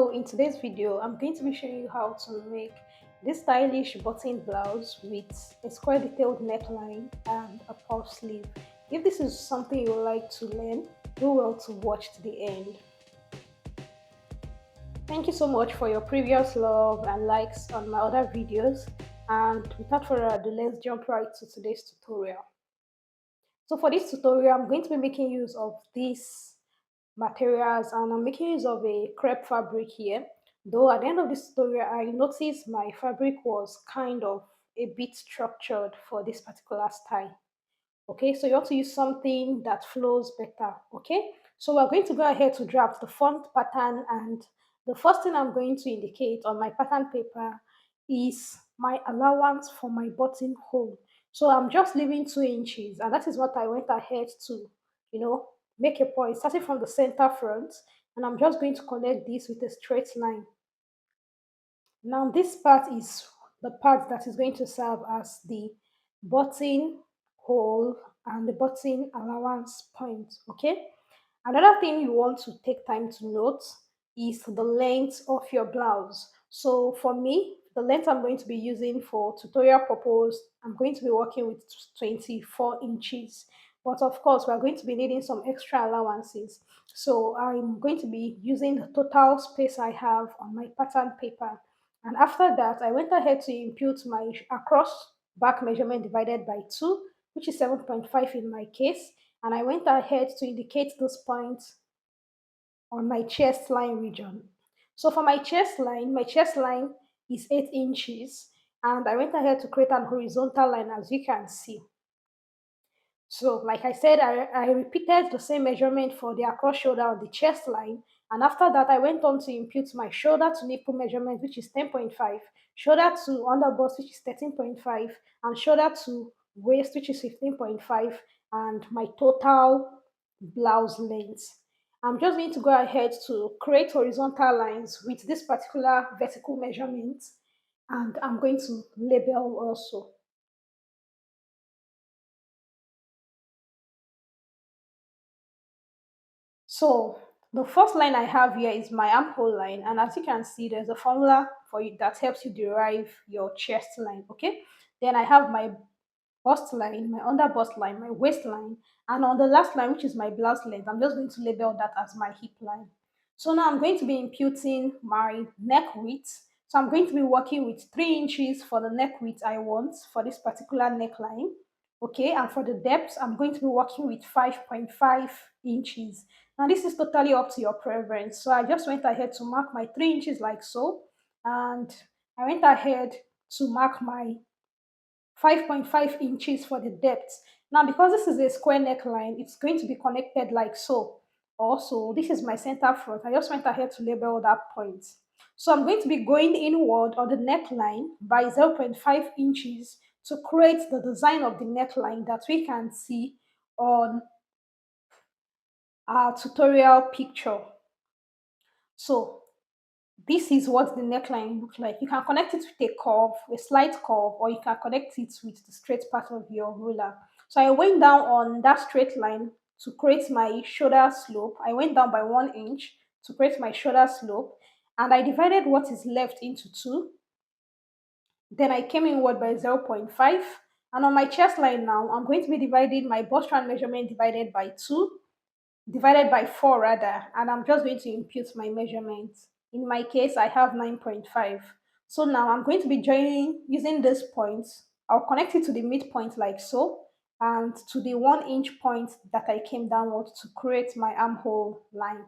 Hello, in today's video, I'm going to be showing you how to make this stylish button blouse with a square detailed neckline and a puff sleeve. If this is something you would like to learn, do well to watch to the end. Thank you so much for your previous love and likes on my other videos. And without further ado, let's jump right to today's tutorial. So for this tutorial, I'm going to be making use of these materials and I'm making use of a crepe fabric here. Though at the end of this tutorial, I noticed my fabric was kind of a bit structured for this particular style. Okay, so you want to use something that flows better. Okay, so we're going to go ahead to draft the front pattern, and the first thing I'm going to indicate on my pattern paper is my allowance for my buttonhole. So I'm just leaving 2 inches, and that is what I went ahead to, you know, make a point starting from the center front, and I'm just going to connect this with a straight line. Now this part is the part that is going to serve as the button hole and the button allowance point. Okay. Another thing you want to take time to note is the length of your blouse. So for me, the length I'm going to be using for tutorial purpose, I'm going to be working with 24 inches. But of course, we're going to be needing some extra allowances. So I'm going to be using the total space I have on my pattern paper. And after that, I went ahead to impute my across back measurement divided by 2, which is 7.5 in my case. And I went ahead to indicate those points on my chest line region. So for my chest line is 8 inches. And I went ahead to create an horizontal line, as you can see. So, like I said, I repeated the same measurement for the across shoulder on the chest line. And after that, I went on to impute my shoulder to nipple measurement, which is 10.5, shoulder to underbust, which is 13.5, and shoulder to waist, which is 15.5, and my total blouse length. I'm just going to go ahead to create horizontal lines with this particular vertical measurement, and I'm going to label also. So the first line I have here is my armhole line, and as you can see, there's a formula for you that helps you derive your chest line. Okay, then I have my bust line, my under bust line, my waistline, and on the last line, which is my blouse length, I'm just going to label that as my hip line. So now I'm going to be imputing my neck width. So I'm going to be working with 3 inches for the neck width I want for this particular neckline. Okay, and for the depth, I'm going to be working with 5.5 inches. Now this is totally up to your preference. So I just went ahead to mark my 3 inches like so, and I went ahead to mark my 5.5 inches for the depth. Now, because this is a square neckline, it's going to be connected like so. Also, this is my center front. I just went ahead to label that point. So I'm going to be going inward on the neckline by 0.5 inches to create the design of the neckline that we can see on our tutorial picture. So this is what the neckline looks like. You can connect it with a curve, a slight curve, or you can connect it with the straight part of your ruler. So I went down on that straight line to create my shoulder slope. I went down by 1 inch to create my shoulder slope, and I divided what is left into two. Then I came inward by 0.5. And on my chest line now, I'm going to be dividing my bust round measurement divided by 2, divided by 4 rather, and I'm just going to impute my measurements. In my case, I have 9.5. So now I'm going to be joining using this point. I'll connect it to the midpoint like so, and to the 1 inch point that I came downward to create my armhole line.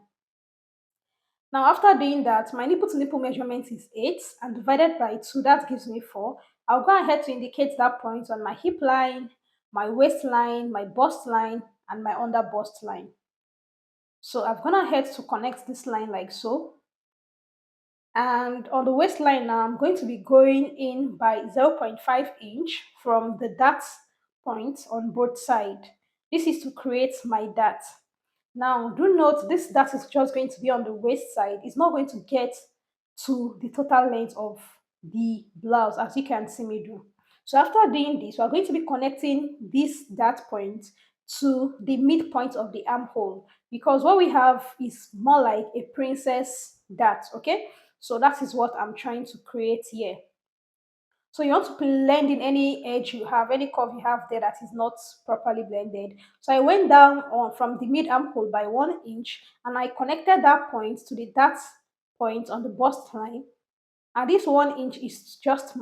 Now, after doing that, my nipple to nipple measurement is 8, and divided by 2, that gives me 4. I'll go ahead to indicate that point on my hip line, my waistline, my bust line, and my under bust line. So I've gone ahead to connect this line like so. And on the waistline now, I'm going to be going in by 0.5 inch from the dart point on both sides. This is to create my dart. Now, do note this dart is just going to be on the waist side. It's not going to get to the total length of the blouse, as you can see me do. So after doing this, we're going to be connecting this dart point to the midpoint of the armhole, because what we have is more like a princess that. Okay, so that is what I'm trying to create here. So you want to blend in any edge you have, any curve you have there that is not properly blended. So I went down on from the mid armhole by 1 inch, and I connected that point to the that point on the bust line. And this 1 inch is just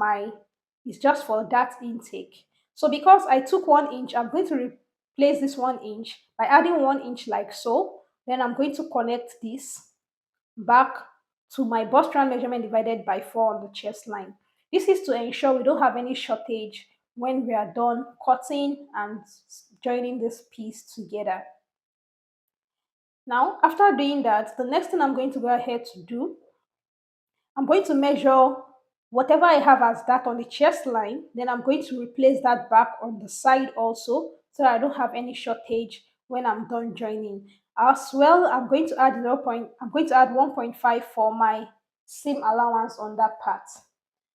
for that intake. So because I took 1 inch, I'm going to replace this 1 inch by adding 1 inch like so. Then I'm going to connect this back to my bust round measurement divided by 4 on the chest line. This is to ensure we don't have any shortage when we are done cutting and joining this piece together. Now, after doing that, the next thing I'm going to go ahead to do, I'm going to measure whatever I have as that on the chest line, then I'm going to replace that back on the side also, so I don't have any shortage when I'm done joining. As well, I'm going to add 1.5 for my seam allowance on that part.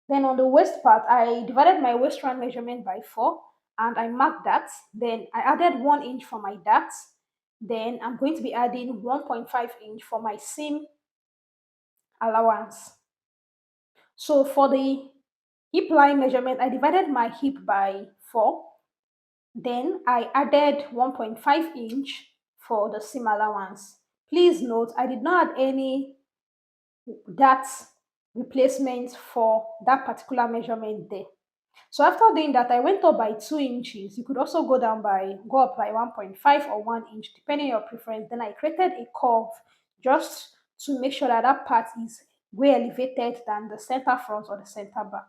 Then on the waist part, I divided my waist round measurement by 4 and I marked that. Then I added 1 inch for my dart. Then I'm going to be adding 1.5 inch for my seam allowance. So for the hip line measurement, I divided my hip by 4. Then I added 1.5 inch for the seam allowance. Please note, I did not add any dart replacement for that particular measurement there. So after doing that, I went up by 2 inches. You could also go up by 1.5 or 1 inch, depending on your preference. Then I created a curve just to make sure that that part is way elevated than the center front or the center back.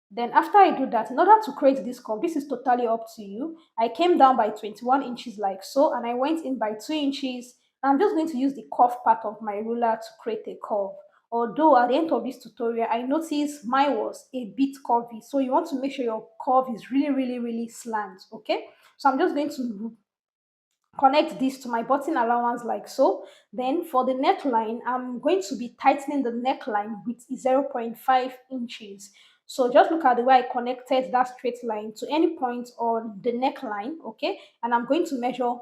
Then after I do that, in order to create this curve, this is totally up to you. I came down by 21 inches like so, and I went in by 2 inches. I'm just going to use the curve part of my ruler to create a curve. Although at the end of this tutorial, I noticed mine was a bit curvy. So you want to make sure your curve is really, really, really slant, okay? So I'm just going to connect this to my button allowance like so. Then for the neckline, I'm going to be tightening the neckline with 0.5 inches. So just look at the way I connected that straight line to any point on the neckline, okay? And I'm going to measure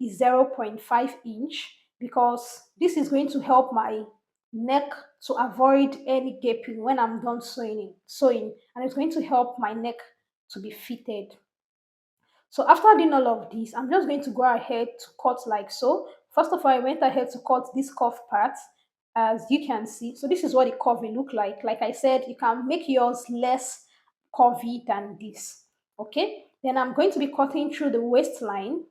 0.5 inch because this is going to help my neck to avoid any gaping when I'm done sewing, and it's going to help my neck to be fitted. So after doing all of this, I'm just going to go ahead to cut like so. First of all, I went ahead to cut this cuff part, as you can see. So this is what the curve will look like. Like I said, you can make yours less curvy than this. Okay. Then I'm going to be cutting through the waistline,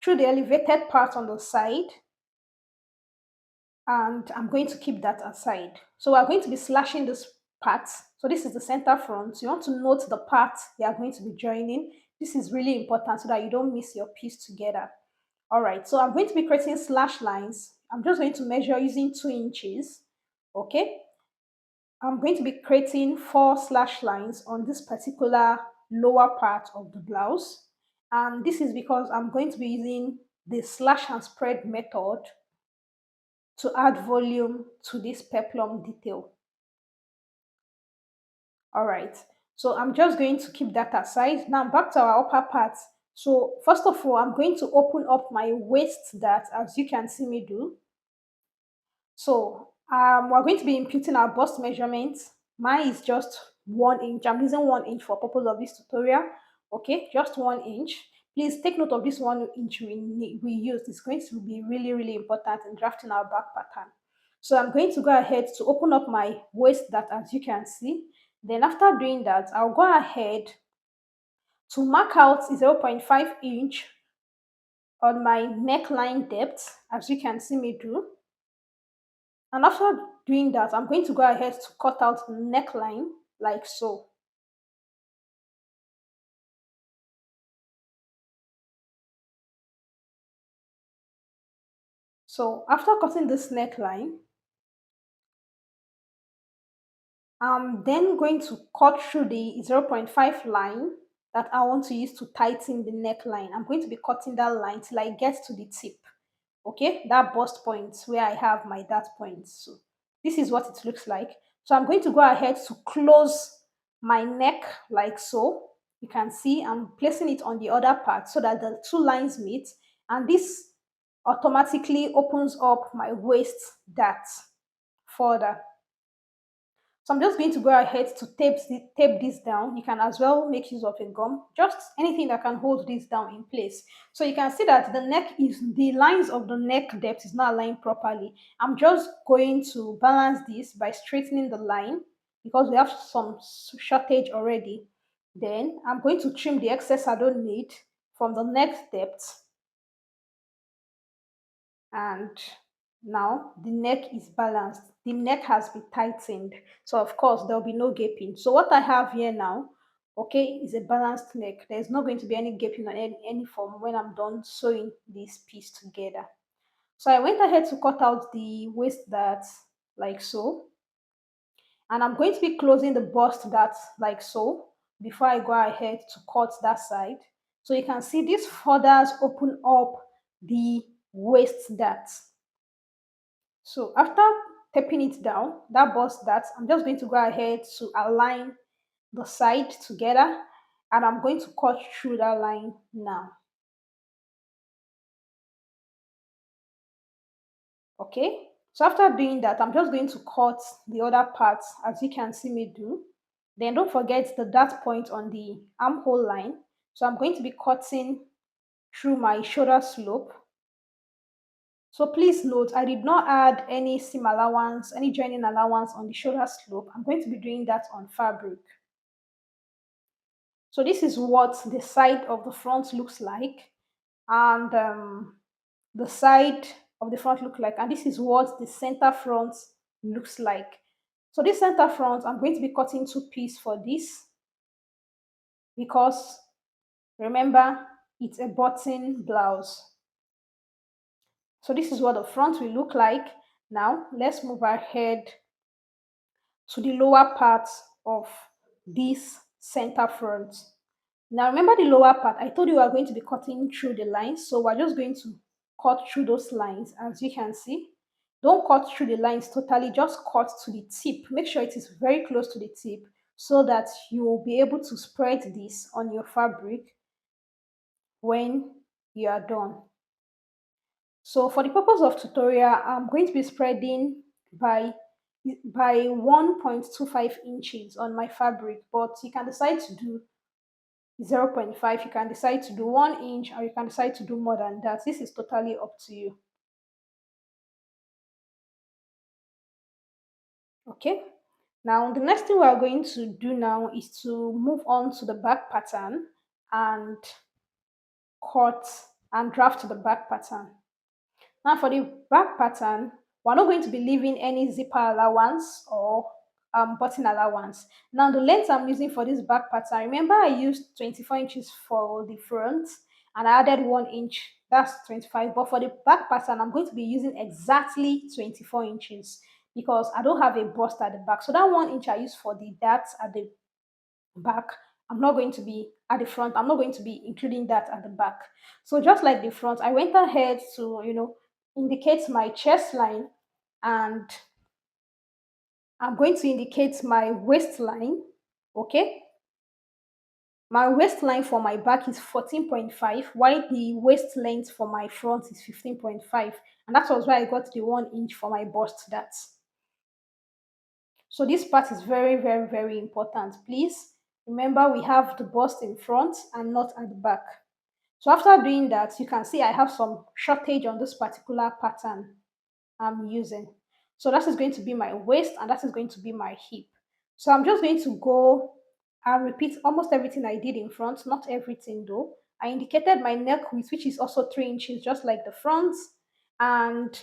through the elevated part on the side, and I'm going to keep that aside. So we're going to be slashing this part. So this is the center front. So you want to note the part you are going to be joining. This is really important so that you don't miss your piece together. All right, so I'm going to be creating slash lines. I'm just going to measure using 2 inches. Okay, I'm going to be creating 4 slash lines on this particular lower part of the blouse. And this is because I'm going to be using the slash and spread method to add volume to this peplum detail. All right, so I'm just going to keep that aside. Now back to our upper part. So first of all, I'm going to open up my waist dart as you can see me do. So we're going to be imputing our bust measurement. Mine is just 1 inch. I'm using 1 inch for purpose of this tutorial. Okay, just 1 inch. Please take note of this 1 inch we used. It's going to be really, really important in drafting our back pattern. So I'm going to go ahead to open up my waist dart as you can see. Then after doing that, I'll go ahead to mark out 0.5 inch on my neckline depth as you can see me do. And after doing that, I'm going to go ahead to cut out the neckline like so. So after cutting this neckline, I'm then going to cut through the 0.5 line that I want to use to tighten the neckline. I'm going to be cutting that line till I get to the tip. Okay, that bust point where I have my dart point. So this is what it looks like. So I'm going to go ahead to close my neck like so. You can see I'm placing it on the other part so that the two lines meet, and this automatically opens up my waist that further. So I'm just going to go ahead to tape this down. You can as well make use of a gum, just anything that can hold this down in place. So you can see that the lines of the neck depth is not aligned properly. I'm just going to balance this by straightening the line because we have some shortage already. Then I'm going to trim the excess I don't need from the neck depth, and now the neck is balanced. The neck has been tightened, so of course there will be no gaping. So what I have here now, okay, is a balanced neck. There's not going to be any gaping on any form when I'm done sewing this piece together. So I went ahead to cut out the waist that like so, and I'm going to be closing the bust that like so before I go ahead to cut that side. So you can see these furthers open up the waist that. So after taping it down, that bust that, I'm just going to go ahead to align the side together, and I'm going to cut through that line now. Okay, so after doing that, I'm just going to cut the other parts as you can see me do. Then don't forget the dart point on the armhole line. So I'm going to be cutting through my shoulder slope. So please note, I did not add any seam allowance, any joining allowance on the shoulder slope. I'm going to be doing that on fabric. So this is what the side of the front looks like, and the side of the front look like, and this is what the center front looks like. So this center front, I'm going to be cutting two pieces for this because remember, it's a button blouse. So this is what the front will look like. Now let's move ahead to the lower part of this center front. Now remember the lower part, I told you we are going to be cutting through the lines, so we're just going to cut through those lines as you can see. Don't cut through the lines totally, just cut to the tip. Make sure it is very close to the tip so that you will be able to spread this on your fabric when you are done. So for the purpose of tutorial, I'm going to be spreading by 1.25 inches on my fabric, but you can decide to do 0.5, you can decide to do 1 inch, or you can decide to do more than that. This is totally up to you. Okay, now the next thing we are going to do now is to move on to the back pattern and cut and draft the back pattern. Now for the back pattern, we're not going to be leaving any zipper allowance or button allowance. Now the length I'm using for this back pattern, remember I used 24 inches for the front and I added 1 inch, that's 25. But for the back pattern, I'm going to be using exactly 24 inches because I don't have a bust at the back. So that 1 inch I use for the darts at the back, I'm not going to be at the front, I'm not going to be including that at the back. So just like the front, I went ahead to indicate my chest line, and I'm going to indicate my waistline. Okay, my waistline for my back is 14.5, while the waist length for my front is 15.5, and that was why I got the 1 inch for my bust. That's so this part is very, very, very important. Please remember we have the bust in front and not at the back. So after doing that, you can see I have some shortage on this particular pattern I'm using. So that is going to be my waist and that is going to be my hip. So I'm just going to go and repeat almost everything I did in front, not everything though. I indicated my neck width, which is also 3 inches, just like the front. And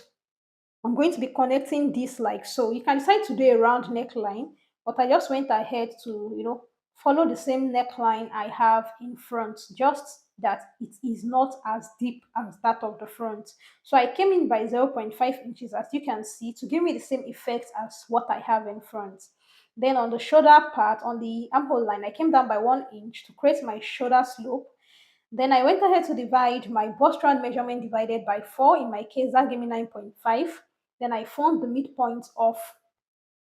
I'm going to be connecting this like so. You can decide to do a round neckline, but I just went ahead to, follow the same neckline I have in front, just that it is not as deep as that of the front. So I came in by 0.5 inches, as you can see, to give me the same effect as what I have in front. Then on the shoulder part, on the armhole line, I came down by 1 inch to create my shoulder slope. Then I went ahead to divide my bust round measurement divided by 4. In my case, that gave me 9.5. Then I found the midpoint of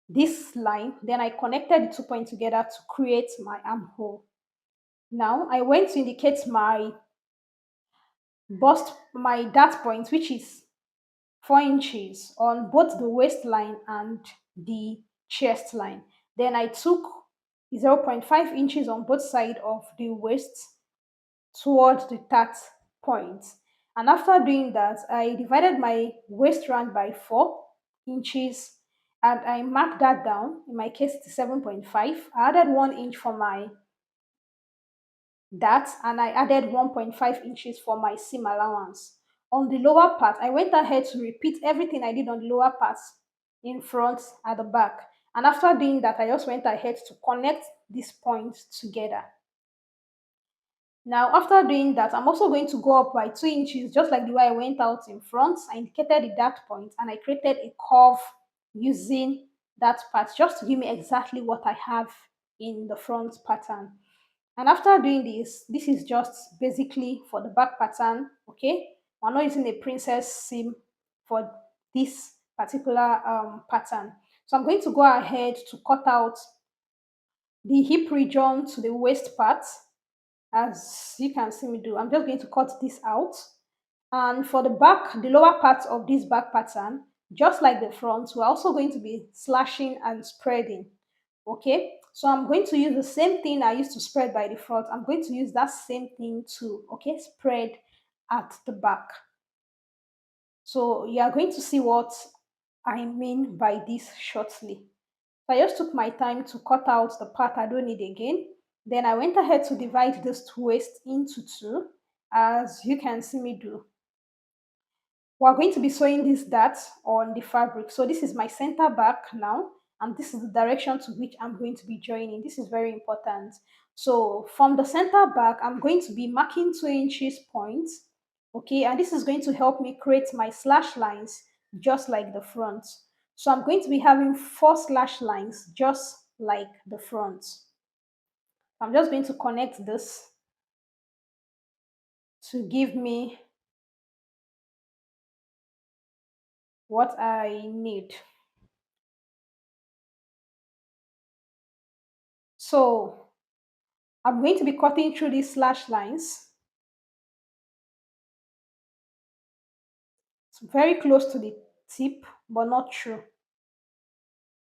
this line. Then I connected the 2 points together to create my armhole. Now I went to indicate my bust my dart point, which is 4 inches on both the waistline and the chest line. Then I took 0.5 inches on both sides of the waist towards the dart point. And after doing that, I divided my waist round by 4 inches and I marked that down. In my case, it's 7.5. I added 1 inch for my that and I added 1.5 inches for my seam allowance. On the lower part, I went ahead to repeat everything I did on the lower part in front at the back. And after doing that, I just went ahead to connect these points together. Now, after doing that, I'm also going to go up by 2 inches, just like the way I went out in front. I indicated the dart point and I created a curve using that part just to give me exactly what I have in the front pattern. And after doing this is just basically for the back pattern, okay? I'm not using a princess seam for this particular pattern. So I'm going to go ahead to cut out the hip region to the waist part, as you can see me do. I'm just going to cut this out. And for the back, the lower part of this back pattern, just like the front, we're also going to be slashing and spreading. Okay, so I'm going to use the same thing I used to spread by the front. I'm going to use that same thing to, okay, spread at the back. So you are going to see what I mean by this shortly. So I just took my time to cut out the part I don't need again. Then I went ahead to divide this waist into two, as you can see me do. We're going to be sewing this dart on the fabric. So this is my center back now, and this is the direction to which I'm going to be joining. This is very important. So from the center back, I'm going to be marking 2 inches points, okay, and this is going to help me create my slash lines just like the front. So I'm going to be having 4 slash lines just like the front. I'm just going to connect this to give me what I need. So I'm going to be cutting through these slash lines. It's very close to the tip, but not true.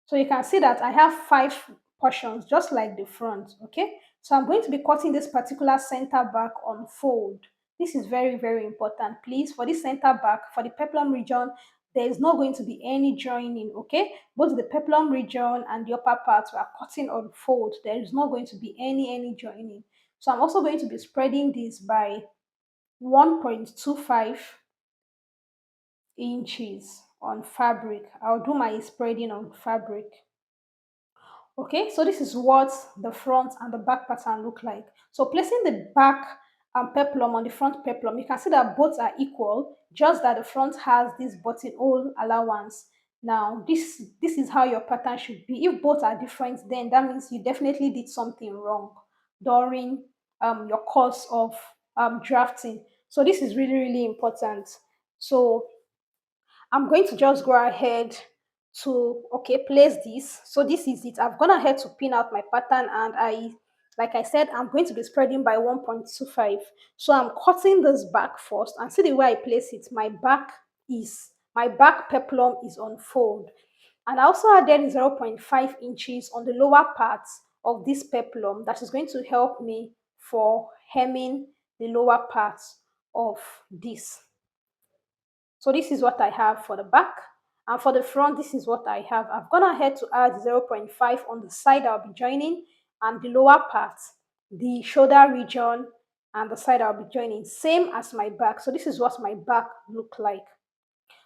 So you can see that I have 5 portions, just like the front, okay? So I'm going to be cutting this particular center back on fold. This is very, very important. Please, for this center back, for the peplum region, there is not going to be any joining, okay? Both the peplum region and the upper part we are cutting on fold. There is not going to be any joining. So I'm also going to be spreading this by 1.25 inches on fabric. I'll do my spreading on fabric. Okay, so this is what the front and the back pattern look like. So placing the back peplum on the front peplum, you can see that both are equal, just that the front has this buttonhole allowance. Now, this is how your pattern should be. If both are different, then that means you definitely did something wrong during your course of drafting. So this is really, really important. So I'm going to just go ahead to, okay, place this. So this is it. I've gone ahead to pin out my pattern, and like I said, I'm going to be spreading by 1.25. So I'm cutting this back first, and see the way I place it. My back peplum is on fold. And I also added 0.5 inches on the lower part of this peplum that is going to help me for hemming the lower part of this. So this is what I have for the back. And for the front, this is what I have. I've gone ahead to add 0.5 on the side I'll be joining, and the lower part, the shoulder region, and the side I'll be joining, same as my back. So this is what my back look like.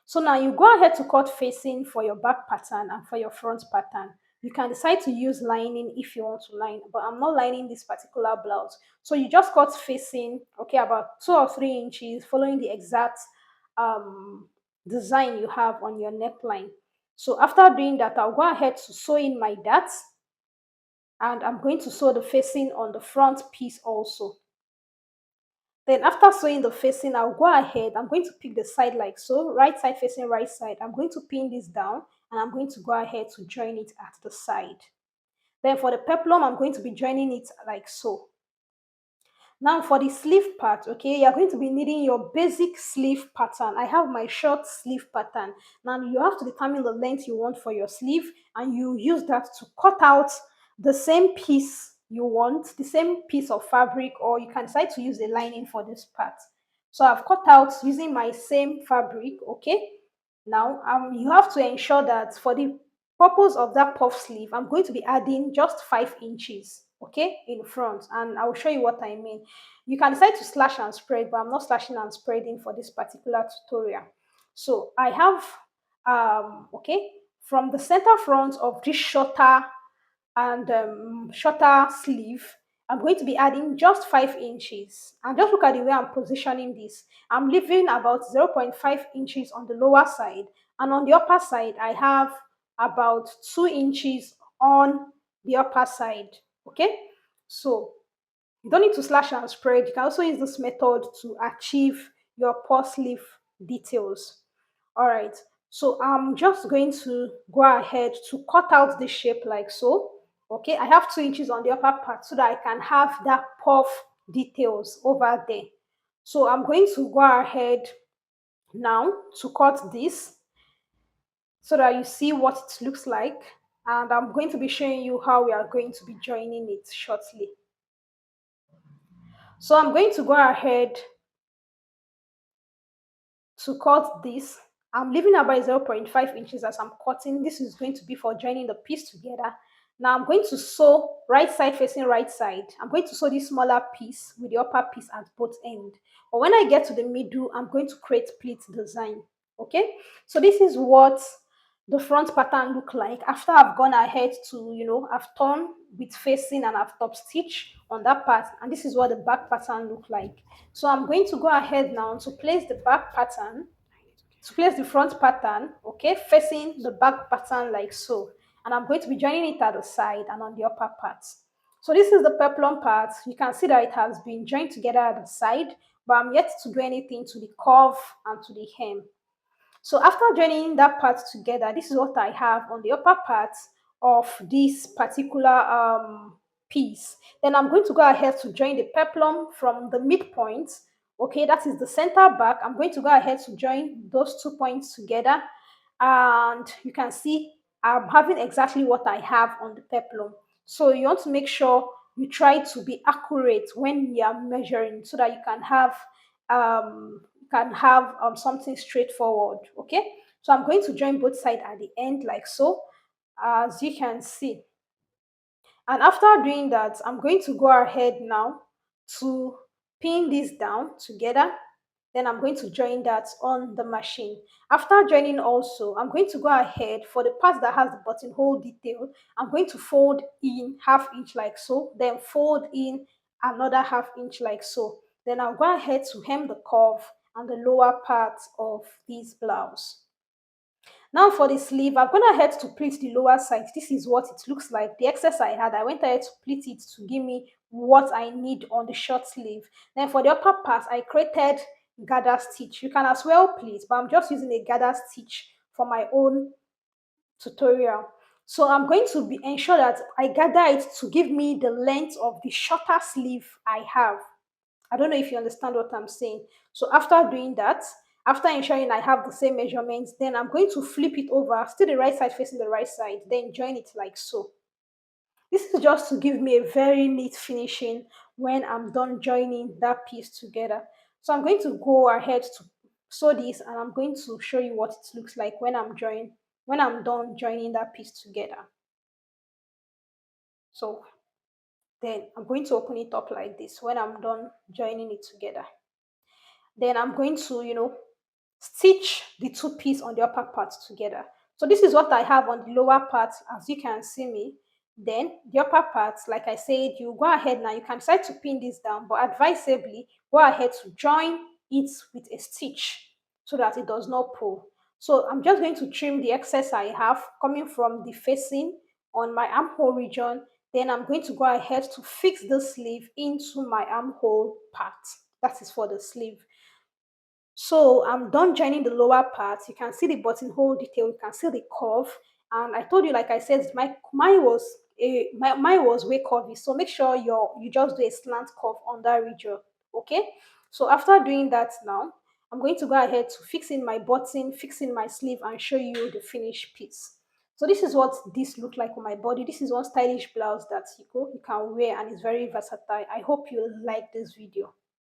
So now you go ahead to cut facing for your back pattern and for your front pattern. You can decide to use lining if you want to line, but I'm not lining this particular blouse. So you just cut facing, okay, about 2 or 3 inches, following the exact um, design you have on your neckline. So after doing that, I'll go ahead to sew in my darts, and I'm going to sew the facing on the front piece also. Then after sewing the facing, I'll go ahead, I'm going to pick the side like so, right side facing right side. I'm going to pin this down, and I'm going to go ahead to join it at the side. Then for the peplum, I'm going to be joining it like so. Now for the sleeve part, okay, you're going to be needing your basic sleeve pattern. I have my short sleeve pattern. Now you have to determine the length you want for your sleeve, and you use that to cut out the same piece you want, the same piece of fabric, or you can decide to use a lining for this part. So I've cut out using my same fabric, okay. Now you have to ensure that for the purpose of that puff sleeve, I'm going to be adding just 5 inches, okay, in front, and I will show you what I mean. You can decide to slash and spread, but I'm not slashing and spreading for this particular tutorial. So I have, okay, from the center front of this shorter and shorter sleeve, I'm going to be adding just 5 inches. And just look at the way I'm positioning this. I'm leaving about zero point 0.5 inches on the lower side, and on the upper side, I have about 2 inches on the upper side. Okay, so you don't need to slash and spread. You can also use this method to achieve your puff sleeve details. All right, so I'm just going to go ahead to cut out the shape like so. Okay, I have 2 inches on the upper part so that I can have that puff details over there. So I'm going to go ahead now to cut this so that you see what it looks like. And I'm going to be showing you how we are going to be joining it shortly. So I'm going to go ahead to cut this. I'm leaving about zero point 0.5 inches as I'm cutting. This is going to be for joining the piece together. Now I'm going to sew right side facing right side. I'm going to sew this smaller piece with the upper piece at both ends. But when I get to the middle, I'm going to create pleat design. Okay, so this is what the front pattern look like after I've gone ahead to, I've torn with facing and I've top stitch on that part, and this is what the back pattern look like. So I'm going to go ahead now to place the back pattern, to place the front pattern, okay, facing the back pattern like so. And I'm going to be joining it at the side and on the upper part. So this is the peplum part. You can see that it has been joined together at the side, but I'm yet to do anything to the curve and to the hem. So after joining that part together, this is what I have on the upper part of this particular piece. Then I'm going to go ahead to join the peplum from the midpoint. Okay, that is the center back. I'm going to go ahead to join those 2 points together. And you can see I'm having exactly what I have on the peplum. So you want to make sure you try to be accurate when you are measuring so that you can have something straightforward. Okay, so I'm going to join both sides at the end like so, as you can see. And after doing that, I'm going to go ahead now to pin this down together. Then I'm going to join that on the machine. After joining also, I'm going to go ahead for the part that has the buttonhole detail. I'm going to fold in half inch like so, then fold in another half inch like so. Then I'll go ahead to hem the curve and the lower part of this blouse. Now for the sleeve, I've gone ahead to pleat the lower side. This is what it looks like. The excess I had, I went ahead to pleat it to give me what I need on the short sleeve. Then for the upper part, I created gather stitch. You can as well pleat, but I'm just using a gather stitch for my own tutorial. So I'm going to ensure that I gather it to give me the length of the shorter sleeve I have. I don't know if you understand what I'm saying. So after doing that, after ensuring I have the same measurements, then I'm going to flip it over, still the right side facing the right side, then join it like so. This is just to give me a very neat finishing when I'm done joining that piece together. So I'm going to go ahead to sew this, and I'm going to show you what it looks like when I'm done joining that piece together. So then I'm going to open it up like this when I'm done joining it together. Then I'm going to, stitch the two pieces on the upper part together. So this is what I have on the lower part, as you can see me. Then the upper part, like I said, you go ahead now, you can decide to pin this down, but advisably, go ahead to join it with a stitch so that it does not pull. So I'm just going to trim the excess I have coming from the facing on my armhole region. Then I'm going to go ahead to fix the sleeve into my armhole part. That is for the sleeve. So I'm done joining the lower part. You can see the buttonhole detail, you can see the curve. And I told you, like I said, mine was mine was way curvy, so make sure you just do a slant curve on that region. Okay, so after doing that now, I'm going to go ahead to fix in my button, fix in my sleeve, and show you the finished piece. So this is what this look like on my body. This is one stylish blouse that you can wear and is very versatile. I hope you like this video.